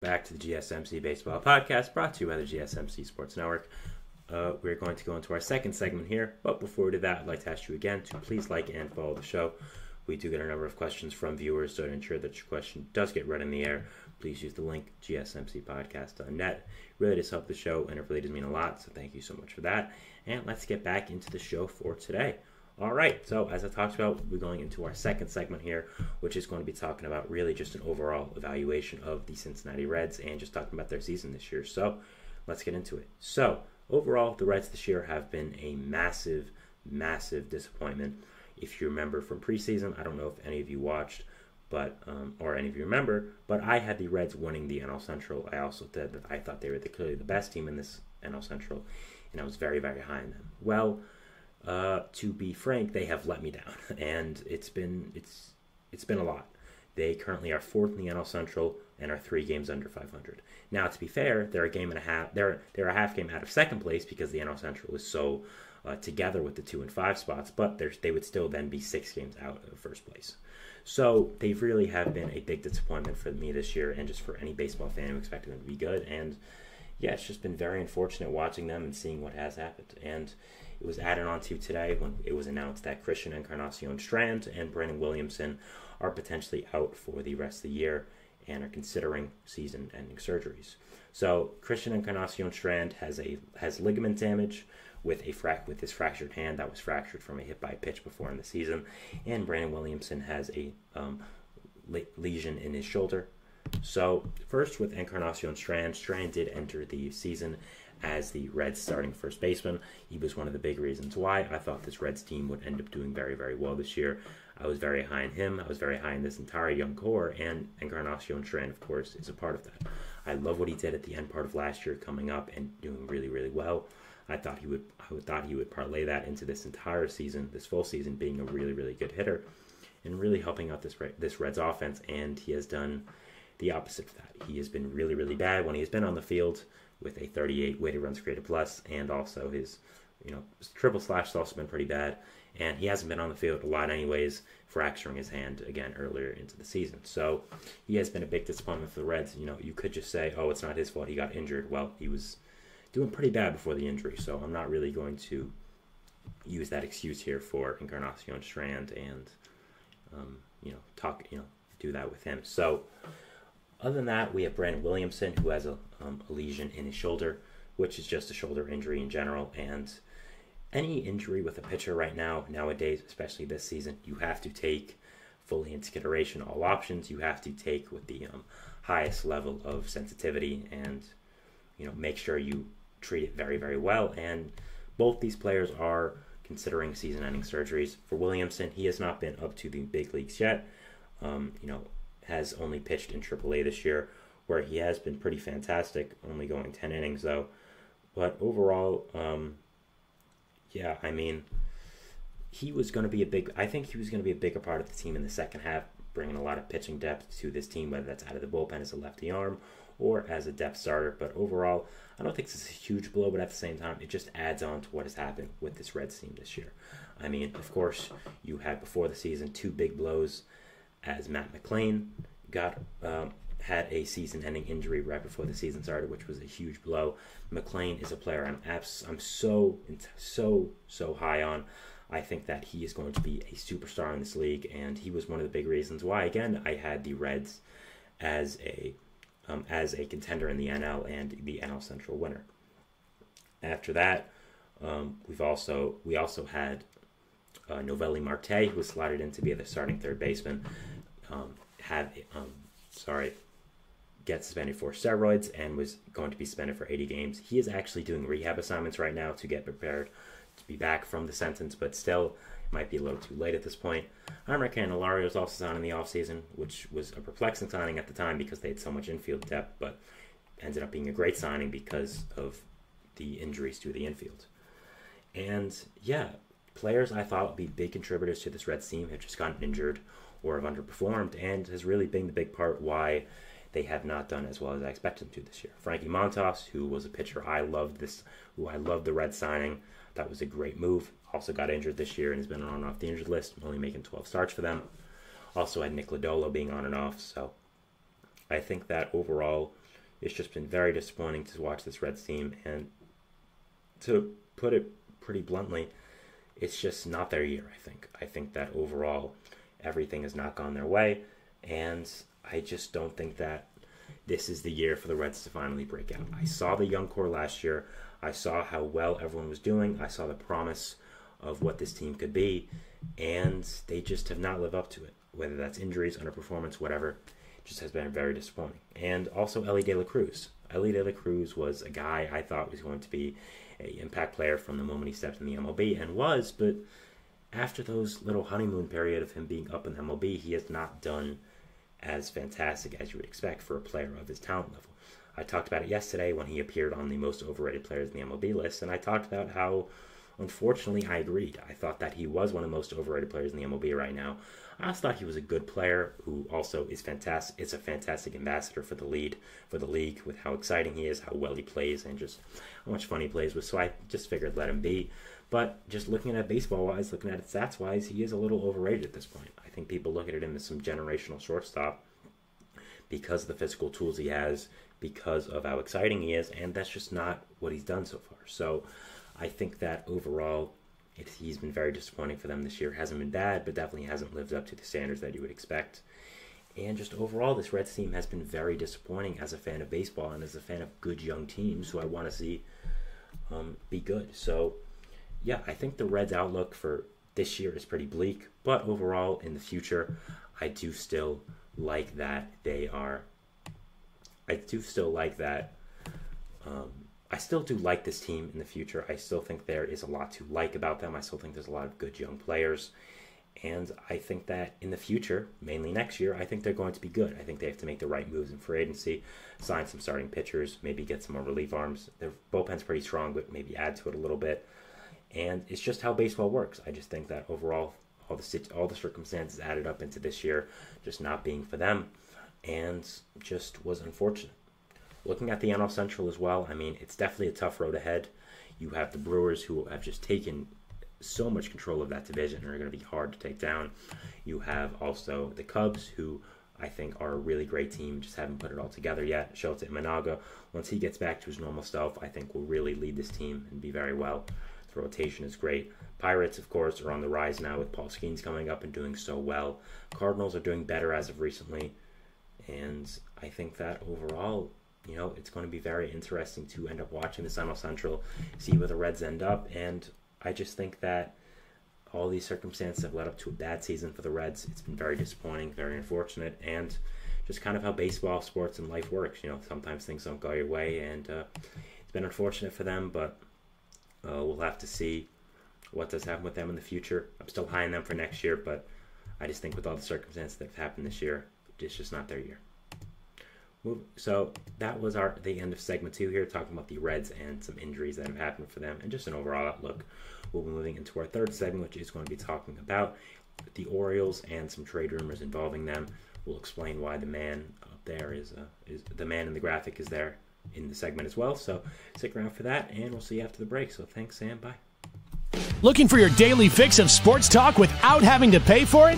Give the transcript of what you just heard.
Back to the GSMC Baseball Podcast, brought to you by the GSMC Sports Network. We're going to go into our second segment here, but before we do that, I'd like to ask you again to please like and follow the show. We do get a number of questions from viewers, so to ensure that your question does get read in the air, please use the link gsmcpodcast.net. It really does help the show, and it really does mean a lot, so thank you so much for that. And let's get back into the show for today. All right, so as I talked about, we're going into our second segment here, which is going to be talking about really just an overall evaluation of the Cincinnati Reds and just talking about their season this year. So let's get into it. So overall, the Reds this year have been a massive, massive disappointment. If you remember from preseason, I don't know if any of you watched, but or any of you remember, but I had the Reds winning the NL Central. I also said that I thought they were clearly the best team in this NL Central, and I was very, very high on them. Well, to be frank, they have let me down, and it's been a lot. They currently are fourth in the NL Central and are 3 games under 500. Now, to be fair, they're a game and a half. They're a half game out of second place because the NL Central is so together with the 2 and 5 spots, but they would still then be 6 games out of first place. So they really have been a big disappointment for me this year, and just for any baseball fan who expected them to be good. And yeah, it's just been very unfortunate watching them and seeing what has happened. And it was added on to today when it was announced that Christian Encarnacion-Strand and Brandon Williamson are potentially out for the rest of the year and are considering season-ending surgeries. So Christian Encarnacion-Strand has ligament damage with his fractured hand that was fractured from a hit by pitch before in the season, and Brandon Williamson has a lesion in his shoulder. So first with Encarnacion-Strand, Strand did enter the season as the Reds starting first baseman. He was one of the big reasons why I thought this Reds team would end up doing very, very well this year. I was very high on him. I was very high in this entire young core, and Encarnacion-Strand, of course, is a part of that. I love what he did at the end part of last year, coming up and doing really, really well. I thought he would parlay that into this entire season, this full season, being a really, really good hitter and really helping out this Reds offense, and he has done the opposite of that. He has been really, really bad when he has been on the field with a 38 weighted runs created plus, and also his triple slash has also been pretty bad, and he hasn't been on the field a lot anyways, fracturing his hand again earlier into the season. So he has been a big disappointment for the Reds. You could just say, oh, it's not his fault, he got injured. Well, he was doing pretty bad before the injury, so I'm not really going to use that excuse here for Encarnacion-Strand and do that with him. So other than that, we have Brandon Williamson, who has a lesion in his shoulder, which is just a shoulder injury in general. And any injury with a pitcher nowadays, especially this season, you have to take fully into consideration all options. You have to take with the highest level of sensitivity and, make sure you treat it very, very well. And both these players are considering season-ending surgeries. For Williamson, he has not been up to the big leagues yet. Has only pitched in AAA this year, where he has been pretty fantastic, only going 10 innings though. But overall, he was going to be I think he was going to be a bigger part of the team in the second half, bringing a lot of pitching depth to this team, whether that's out of the bullpen as a lefty arm or as a depth starter. But overall, I don't think this is a huge blow, but at the same time, it just adds on to what has happened with this Reds team this year. I mean, of course, you had before the season 2 big blows, as Matt McLain had a season-ending injury right before the season started, which was a huge blow. McLain is a player I'm so high on. I think that he is going to be a superstar in this league, and he was one of the big reasons why, again, I had the Reds as a contender in the NL and the NL Central winner. After that, we also had Novelli Marte, who was slotted in to be the starting third baseman, get suspended for steroids and was going to be suspended for 80 games. He is actually doing rehab assignments right now to get prepared to be back from the sentence, but still, it might be a little too late at this point. Jeimer Candelario was also signed in the offseason, which was a perplexing signing at the time because they had so much infield depth, but ended up being a great signing because of the injuries to the infield. And yeah, players I thought would be big contributors to this Reds team have just gotten injured or have underperformed, and has really been the big part why they have not done as well as I expected them to this year. Frankie Montas, who was a pitcher I loved the Reds signing. That was a great move. Also got injured this year and has been on and off the injured list, only making 12 starts for them. Also had Nick Lodolo being on and off, so I think that overall it's just been very disappointing to watch this Reds team. And to put it pretty bluntly, it's just not their year, I think. I think that overall, everything has not gone their way. And I just don't think that this is the year for the Reds to finally break out. I saw the young core last year. I saw how well everyone was doing. I saw the promise of what this team could be. And they just have not lived up to it. Whether that's injuries, underperformance, whatever. It just has been very disappointing. And also Elly De La Cruz. Elly De La Cruz was a guy I thought was going to be an impact player from the moment he stepped in the MLB, and was, but after those little honeymoon period of him being up in the MLB, he has not done as fantastic as you would expect for a player of his talent level. I talked about it yesterday when he appeared on the most overrated players in the MLB list, and I talked about how, unfortunately, I agreed. I thought that he was one of the most overrated players in the MLB right now. I also thought he was a good player who also is fantastic. It's a fantastic ambassador for the league, with how exciting he is, how well he plays, and just how much fun he plays with. So I just figured let him be. But just looking at it baseball-wise, looking at it stats-wise, he is a little overrated at this point. I think people look at him as some generational shortstop because of the physical tools he has, because of how exciting he is, and that's just not what he's done so far. So I think that overall, he's been very disappointing for them this year. Hasn't been bad, but definitely hasn't lived up to the standards that you would expect. And just overall, this Reds team has been very disappointing as a fan of baseball and as a fan of good young teams who I want to see be good. So, yeah, I think the Reds' outlook for this year is pretty bleak. But overall, in the future, I do still like that they are... I still do like this team in the future. I still think there is a lot to like about them. I still think there's a lot of good young players. And I think that in the future, mainly next year, I think they're going to be good. I think they have to make the right moves in free agency, sign some starting pitchers, maybe get some more relief arms. Their bullpen's pretty strong, but maybe add to it a little bit. And it's just how baseball works. I just think that overall, all the circumstances added up into this year just not being for them, and just was unfortunate. Looking at the NL Central as well, I mean, it's definitely a tough road ahead. You have the Brewers, who have just taken so much control of that division and are going to be hard to take down. You have also the Cubs, who I think are a really great team, just haven't put it all together yet. Shota Imanaga, once he gets back to his normal self, I think will really lead this team and be very well. The rotation is great. Pirates, of course, are on the rise now with Paul Skeens coming up and doing so well. Cardinals are doing better as of recently. And I think that overall, you know, it's going to be very interesting to end up watching the NL Central, see where the Reds end up. And I just think that all these circumstances have led up to a bad season for the Reds. It's been very disappointing, very unfortunate, and just kind of how baseball, sports, and life works. You know, sometimes things don't go your way, and it's been unfortunate for them, but we'll have to see what does happen with them in the future. I'm still high on them for next year, but I just think with all the circumstances that have happened this year, it's just not their year. So that was the end of segment 2 here, talking about the Reds and some injuries that have happened for them and just an overall outlook. We'll be moving into our third segment, which is going to be talking about the Orioles and some trade rumors involving them. We'll explain why the man up there is the man in the graphic is there in the segment as well. So stick around for that, and we'll see you after the break. So thanks, Sam. Bye. Looking for your daily fix of sports talk without having to pay for it?